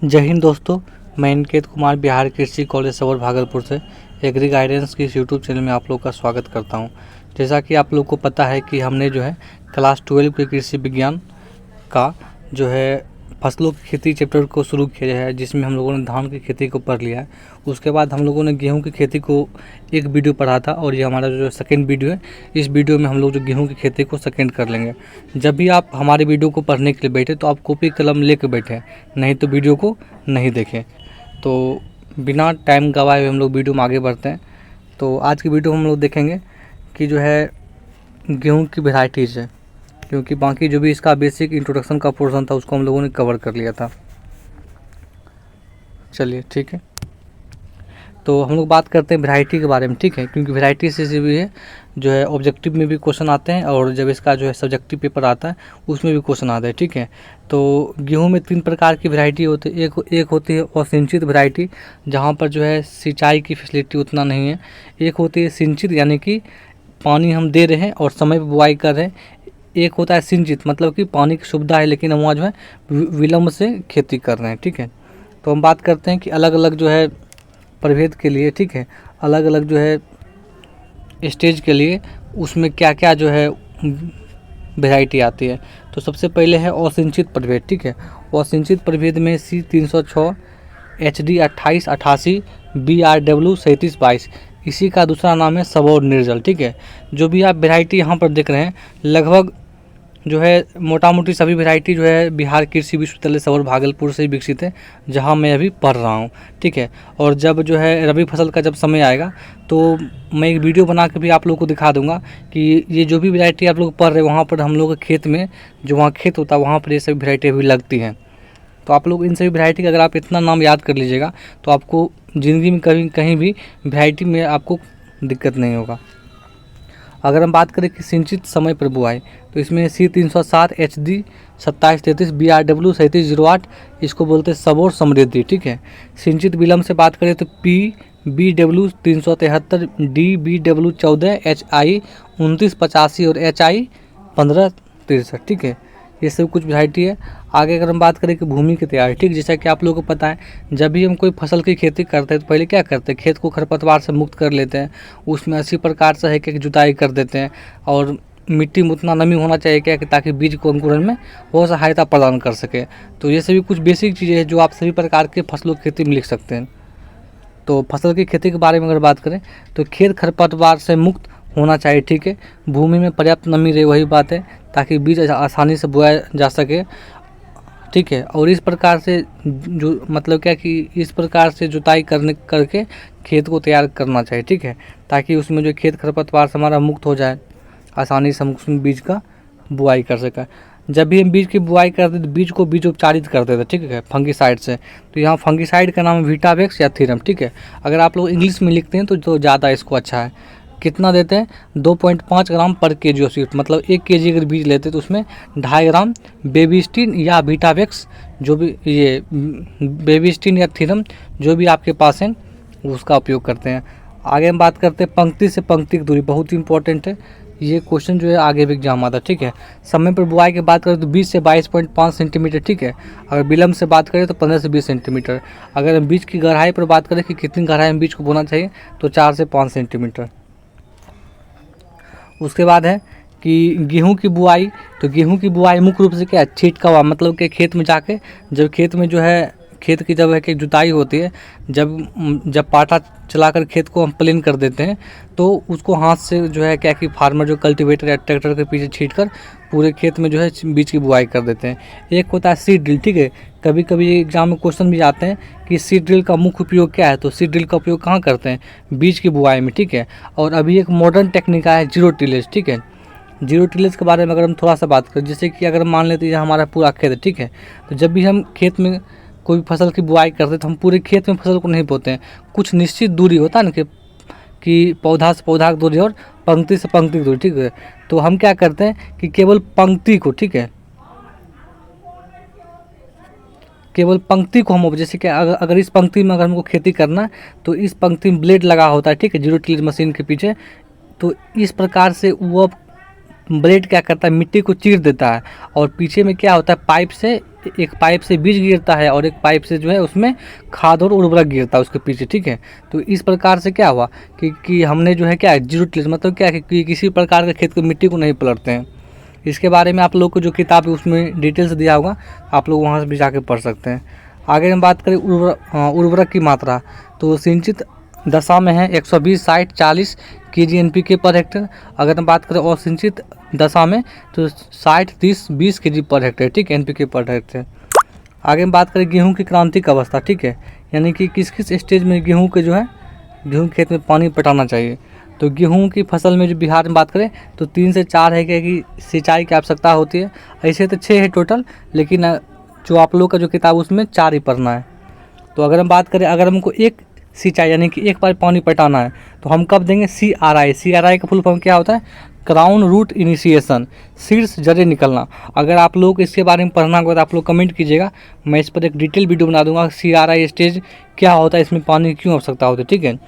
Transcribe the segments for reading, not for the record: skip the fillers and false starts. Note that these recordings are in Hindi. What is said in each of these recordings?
जय हिंद दोस्तों, मैं इनकेत कुमार बिहार कृषि कॉलेज सबौर भागलपुर से एग्री गाइडेंस की इस यूट्यूब चैनल में आप लोग का स्वागत करता हूं। जैसा कि आप लोग को पता है कि हमने जो है क्लास 12 के कृषि विज्ञान का जो है फसलों की खेती चैप्टर को शुरू किया है, जिसमें हम लोगों ने धान की खेती को पढ़ लिया है। उसके बाद हम लोगों ने गेहूं की खेती को एक वीडियो पढ़ा था और ये हमारा जो सेकंड वीडियो है, इस वीडियो में हम लोग जो गेहूं की खेती को सेकंड कर लेंगे। जब भी आप हमारे वीडियो को पढ़ने के लिए बैठे तो आप कॉपी कलम लेकर बैठे, नहीं तो वीडियो को नहीं देखें। तो बिना टाइम गवाए हुए हम लोग वीडियो में आगे बढ़ते हैं। तो आज की वीडियो हम लोग देखेंगे कि जो है गेहूँ की वेराइटीज़ है, क्योंकि बाकी जो भी इसका बेसिक इंट्रोडक्शन का पोर्शन था उसको हम लोगों ने कवर कर लिया था। चलिए ठीक है, तो हम लोग बात करते हैं वैरायटी के बारे में, ठीक है, क्योंकि वैरायटी से भी है जो है ऑब्जेक्टिव में भी क्वेश्चन आते हैं और जब इसका जो है सब्जेक्टिव पेपर आता है उसमें भी क्वेश्चन आते हैं, ठीक है। तो गेहूं में 3 प्रकार की वैरायटी होती है। एक होती है असिंचित वैरायटी, जहां पर जो है सिंचाई की फैसिलिटी उतना नहीं है। एक होती है सिंचित, यानी कि पानी हम दे रहे हैं और समय पर बुआई कर रहे हैं। एक होता है सिंचित, मतलब कि पानी की सुविधा है लेकिन हम वहाँ जो है विलम्ब से खेती कर रहे हैं, ठीक है। तो हम बात करते हैं कि अलग अलग जो है प्रभेद के लिए, ठीक है, अलग अलग जो है स्टेज के लिए उसमें क्या क्या जो है वैरायटी आती है। तो सबसे पहले है असिंचित प्रभेद, ठीक है। असिंचित प्रभेद में C306, HD 2888, BRW 3722, इसी का दूसरा नाम है सबौर निर्जल, ठीक है। जो भी आप वैरायटी यहाँ पर देख रहे हैं लगभग जो है मोटा मोटी सभी वैरायटी जो है बिहार कृषि विश्वविद्यालय सबौर भागलपुर से ही विकसित है, जहाँ मैं अभी पढ़ रहा हूँ, ठीक है। और जब जो है रबी फसल का जब समय आएगा तो मैं एक वीडियो बना के भी आप लोगों को दिखा दूंगा कि ये जो भी वैरायटी आप लोग पढ़ रहे हैं वहाँ पर हम लोग के खेत में जो वहाँ खेत होता है वहाँ पर ये सभी वैरायटी अभी लगती हैं। तो आप लोग इन सभी वैरायटी का अगर आप इतना नाम याद कर लीजिएगा तो आपको ज़िंदगी में कहीं भी वैरायटी में आपको दिक्कत नहीं होगा। अगर हम बात करें कि सिंचित समय पर बुआई, तो इसमें C307, HD 2733, BRW 3708, इसको बोलते हैं सबौर समृद्धि, ठीक है। सिंचित विलम्ब से बात करें तो BW 373, BW 14, HI 2985 और HI 1563, ठीक है। ये सब कुछ वैरायटी है। आगे अगर हम बात करें कि भूमि की तैयारी, ठीक, जैसा कि आप लोगों को पता है जब भी हम कोई फसल की खेती करते हैं तो पहले क्या करते हैं, खेत को खरपतवार से मुक्त कर लेते हैं। उसमें अच्छी प्रकार से है कि जुताई कर देते हैं और मिट्टी में उतना नमी होना चाहिए क्या कि ताकि बीज को अंकुरण में वो सहायता प्रदान कर सके। तो ये सभी कुछ बेसिक चीज़ें हैं जो आप सभी प्रकार के फसलों की खेती में लिख सकते हैं। तो फसल की खेती के बारे में अगर बात करें तो खेत खरपतवार से मुक्त होना चाहिए, ठीक है। भूमि में पर्याप्त नमी रहे, वही बात है, ताकि बीज आसानी से बोया जा सके, ठीक है। और इस प्रकार से जो मतलब क्या कि इस प्रकार से जुताई करके खेत को तैयार करना चाहिए, ठीक है, ताकि उसमें जो खेत खरपतवार से हमारा मुक्त हो जाए, आसानी से हम उसमें बीज का बुआई कर सकें। जब भी हम बीज की बुआई करते तो बीज को बीजोपचारित करते थे, ठीक है, फंगीसाइड से। तो यहाँ फंगीसाइड का नाम है वीटावेक्स या थीरम, ठीक है। अगर आप लोग इंग्लिश में लिखते हैं तो ज़्यादा इसको अच्छा है। कितना देते हैं, 2.5 ग्राम पर केजी ऑफ सीड, मतलब 1 केजी अगर बीज लेते तो उसमें 2.5 ग्राम बेबीस्टिन या वीटावेक्स, जो भी ये बेबीस्टिन या थीरम जो भी आपके पास है उसका उपयोग करते हैं। आगे हम बात करते हैं पंक्ति से पंक्ति की दूरी, बहुत ही इंपॉर्टेंट है ये क्वेश्चन जो है, आगे भी एग्जाम आता है, ठीक है। समय पर बुआई की बात करें तो 20 से 22.5 सेंटीमीटर, ठीक है। अगर विलम्ब से बात करें तो 15 से 20 सेंटीमीटर। अगर हम बीज की गहराई पर बात करें कि कितनी गहराई में बीज को बोना चाहिए तो 4 से 5 सेंटीमीटर। उसके बाद है कि गेहूं की बुआई, तो गेहूं की बुआई मुख्य रूप से क्या है, छिटकावा, मतलब कि खेत में जाके जब खेत में जो है खेत की जब है कि जुताई होती है, जब पाटा चलाकर खेत को हम प्लेन कर देते हैं तो उसको हाथ से जो है क्या कि फार्मर जो कल्टीवेटर या ट्रैक्टर के पीछे छींट कर पूरे खेत में जो है बीज की बुआई कर देते हैं। एक होता है सीड ड्रिल, ठीक है। कभी कभी एग्जाम में क्वेश्चन भी आते हैं कि सीड ड्रिल का मुख्य उपयोग क्या है, तो सीड ड्रिल का उपयोग कहाँ करते हैं, बीज की बुआई में, ठीक है। और अभी एक मॉडर्न टेक्निक आया है जीरो टिलेज, ठीक है। जीरो टिलेज के बारे में अगर हम थोड़ा सा बात करें, जैसे कि अगर मान लेते हैं हमारा पूरा खेत है, ठीक है, तो जब भी हम खेत में कोई फसल की बुआई करते हैं तो हम पूरे खेत में फसल को नहीं बोते हैं, कुछ निश्चित दूरी होता है ना कि पौधा से पौधा की दूरी और पंक्ति से पंक्ति की दूरी, ठीक है। तो हम क्या करते हैं कि केवल पंक्ति को, ठीक है, केवल पंक्ति को हम, जैसे कि अगर इस पंक्ति में अगर हमको खेती करना है तो इस पंक्ति में ब्लेड लगा होता है, ठीक है, जीरो टिलेज मशीन के पीछे। तो इस प्रकार से वो ब्लेड क्या करता है, मिट्टी को चीर देता है और पीछे में क्या होता है, एक पाइप से बीज गिरता है और एक पाइप से जो है उसमें खाद और उर्वरक गिरता है उसके पीछे, ठीक है। तो इस प्रकार से क्या हुआ कि हमने जो है क्या है, जीरो टिलेज मतलब क्या है कि किसी प्रकार के खेत को मिट्टी को नहीं पलटते हैं। इसके बारे में आप लोग को जो किताब है उसमें डिटेल्स दिया होगा, आप लोग वहाँ से भी जाके पढ़ सकते हैं। आगे हम बात करें उर्वरक की मात्रा, तो सिंचित दशा में है 120, 60, 40 kg NPK पर हेक्टेयर। अगर हम बात करें असिंचित दशा में तो 60, 30, 20 kg पर हेक्टेयर, ठीक है, NPK पर हेक्टेयर। आगे हम बात करें गेहूं की क्रांतिक अवस्था, ठीक है, यानी कि किस किस स्टेज में गेहूं के जो है गेहूं खेत में पानी पटाना चाहिए। तो गेहूं की फसल में जो बिहार में बात करें तो 3 से 4 है कि सिंचाई की आवश्यकता होती है। ऐसे तो 6 है टोटल, लेकिन जो आप लोग का जो किताब उसमें 4 ही पढ़ना है। तो अगर हम बात करें, अगर हमको एक सिंचाई यानी कि एक बार पानी पटाना है तो हम कब देंगे, CRI का फुल फॉर्म क्या होता है, क्राउन रूट इनिशिएशन, शीर्ष जड़ें निकलना। अगर आप लोग इसके बारे में पढ़ना होगा तो आप लोग कमेंट कीजिएगा, मैं इस पर एक डिटेल वीडियो बना दूंगा। CRI स्टेज क्या होता है, इसमें पानी की क्यों आवश्यकता होती है, ठीक है।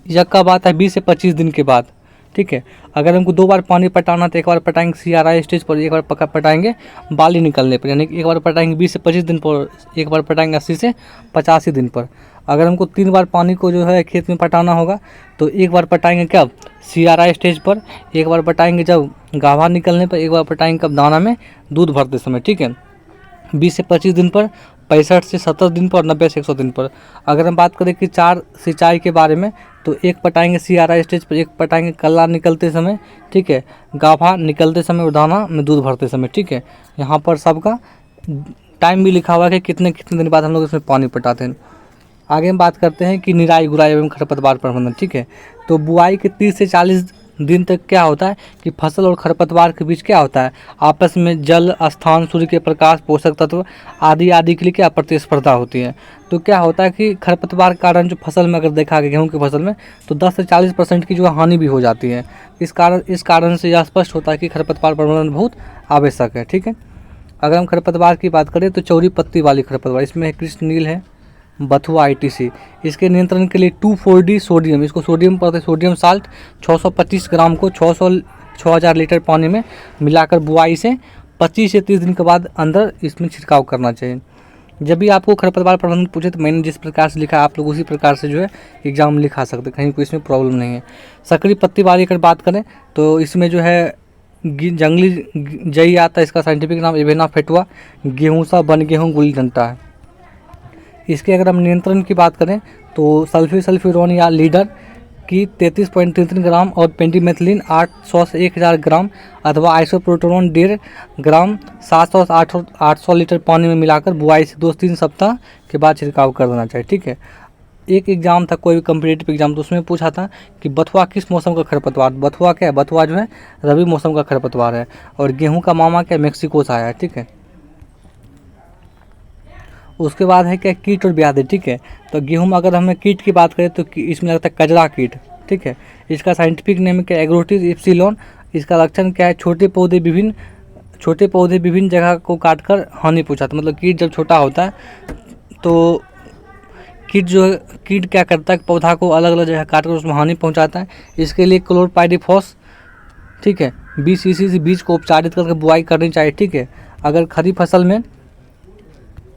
यह कब आता है, 20 से 25 दिन के बाद, ठीक है। अगर हमको 2 बार पानी पटाना तो एक बार पटाएंगे CRI स्टेज पर, एक बार पटाएंगे बाली निकलने पर, यानी कि एक बार पटाएंगे 20 से 25 दिन पर, एक बार पटाएंगे 80 से 85 दिन पर। अगर हमको 3 बार पानी को जो है खेत में पटाना होगा तो एक बार पटाएंगे कब, CRI स्टेज पर, एक बार पटाएंगे जब गाभा निकलने पर, एक बार पटाएंगे कब, दाना में दूध भरते समय, ठीक है। 20 से 25 दिन पर, 65 से 70 दिन पर, 90 से 100 दिन पर। अगर हम बात करें कि 4 सिंचाई के बारे में तो एक पटाएंगे CRI स्टेज पर, एक पटाएंगे कल्ला निकलते समय, ठीक है, गाभा निकलते समय और दाना में दूध भरते समय, ठीक है। यहाँ पर सबका टाइम भी लिखा हुआ है कि कितने कितने दिन बाद हम लोग इसमें पानी पटाते हैं। आगे हम बात करते हैं कि निराई गुड़ाई एवं खरपतवार प्रबंधन, ठीक है। तो बुआई के 30 से 40 दिन तक क्या होता है कि फसल और खरपतवार के बीच क्या होता है, आपस में जल, स्थान, सूर्य के प्रकाश, पोषक तत्व आदि के लिए क्या प्रतिस्पर्धा होती है। तो क्या होता है कि खरपतवार के कारण जो फसल में अगर देखा गया गेहूं की फसल में तो 10 से 40% की जो हानि भी हो जाती है। इस कारण से यह स्पष्ट होता है कि खरपतवार प्रबंधन बहुत आवश्यक है, ठीक है। अगर हम खरपतवार की बात करें तो चौड़ी पत्ती वाली खरपतवार, इसमें कृष्ण नील है, बथुआ ITC, इसके नियंत्रण के लिए 2,4-D सोडियम, इसको सोडियम पड़ता है, सोडियम साल्ट 625 ग्राम को 6000 लीटर पानी में मिलाकर बुआई से 25 से 30 दिन के बाद अंदर इसमें छिड़काव करना चाहिए। जब भी आपको खरपतवार प्रबंधन पूछे तो मैंने जिस प्रकार से लिखा आप लोग उसी प्रकार से जो है एग्जाम में लिखा सकते, कहीं कोई इसमें प्रॉब्लम नहीं है। सकरी पत्ती वाली अगर बात करें तो इसमें जो है जंगली जई आता है, इसका साइंटिफिक नाम एवेना फेटुआ गेहूँसा वन गेहूँ गुली डंटा है। इसके अगर हम नियंत्रण की बात करें तो सल्फीरोन या लीडर की 33.33 ग्राम और पेंटीमेथिलीन 800 से 1000 ग्राम अथवा आइसोप्रोटोन 1.5 ग्राम 700 से 800 लीटर पानी में मिलाकर बुआई से 2 से 3 सप्ताह के बाद छिड़काव कर देना चाहिए, ठीक है। एक एग्जाम था, कोई भी कम्पिटेटिव एग्जाम, तो उसमें पूछा था कि बथुआ किस मौसम का खरपतवार, बथुआ क्या है, बथुआ जो है रबी मौसम का खरपतवार है और गेहूँ का मामा क्या मेक्सिको से आया है, ठीक है। उसके बाद है क्या, कीट और व्याधि, ठीक है। तो गेहूं में अगर हमें कीट की बात करें तो इसमें लगता है कजरा कीट, ठीक है। इसका साइंटिफिक नेम क्या है, एग्रोटिस इप्सिलॉन। इसका लक्षण क्या है, छोटे पौधे विभिन्न जगह को काटकर हानि पहुंचाते, मतलब कीट जब छोटा होता है तो कीट क्या करता है, पौधा को अलग अलग जगह काटकर उसमें हानि पहुँचाता है। इसके लिए क्लोरपाइरिफॉस, ठीक है, 20 cc से बीज को उपचारित करके बुआई करनी चाहिए, ठीक है। अगर खरीफ फसल में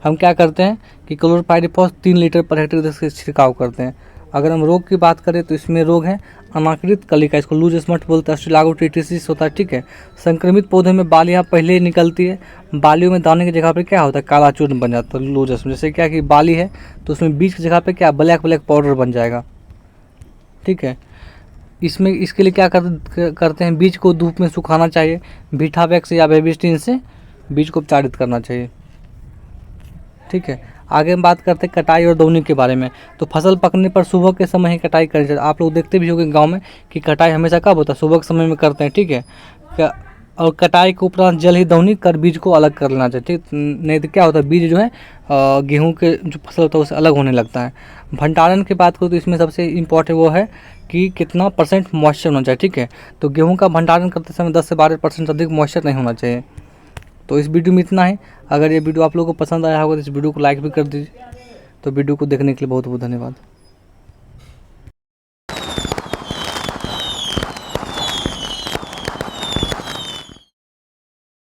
हम क्या करते हैं कि क्लोरपाइरिफॉस 3 लीटर पर हेक्टेयर से छिड़काव करते हैं। अगर हम रोग की बात करें तो इसमें रोग है अनाकृत कलिका, इसको लूज स्मट बोलते हैं, स्टिलागोटिटिस होता है, ठीक है। संक्रमित पौधे में बालियाँ पहले ही निकलती है, बालियों में दाने की जगह पे क्या होता है, काला चूर्ण बन जाता है लूज स्मट। जैसे क्या कि बाली है तो उसमें बीज की जगह पे क्या ब्लैक पाउडर बन जाएगा, ठीक है। इसके लिए क्या करते हैं, बीज को धूप में सुखाना चाहिए, वीटावैक्स या बेबिस्टिन से बीज को उपचारित करना चाहिए, ठीक है। आगे हम बात करते हैं कटाई और दौनी के बारे में। तो फसल पकने पर सुबह के समय ही कटाई करनी चाहिए। आप लोग देखते भी होंगे गांव में कि कटाई हमेशा कब होता है, सुबह के समय में करते हैं, ठीक है। और कटाई के उपरांत जल ही दौनी कर बीज को अलग कर लेना चाहिए, ठीक। नहीं तो क्या होता है, बीज जो है गेहूं के जो फसल होता है उससे अलग होने लगता है। भंडारण की बात करूँ तो इसमें सबसे इम्पोर्टेंट वो है कि कितना % मॉइस्चर होना चाहिए, ठीक है। तो गेहूँ का भंडारण करते समय 10 से 12% अधिक मॉइस्चर नहीं होना चाहिए। तो इस वीडियो में इतना ही। अगर ये वीडियो आप लोगों को पसंद आया होगा तो इस वीडियो को लाइक भी कर दीजिए। तो वीडियो को देखने के लिए बहुत बहुत धन्यवाद।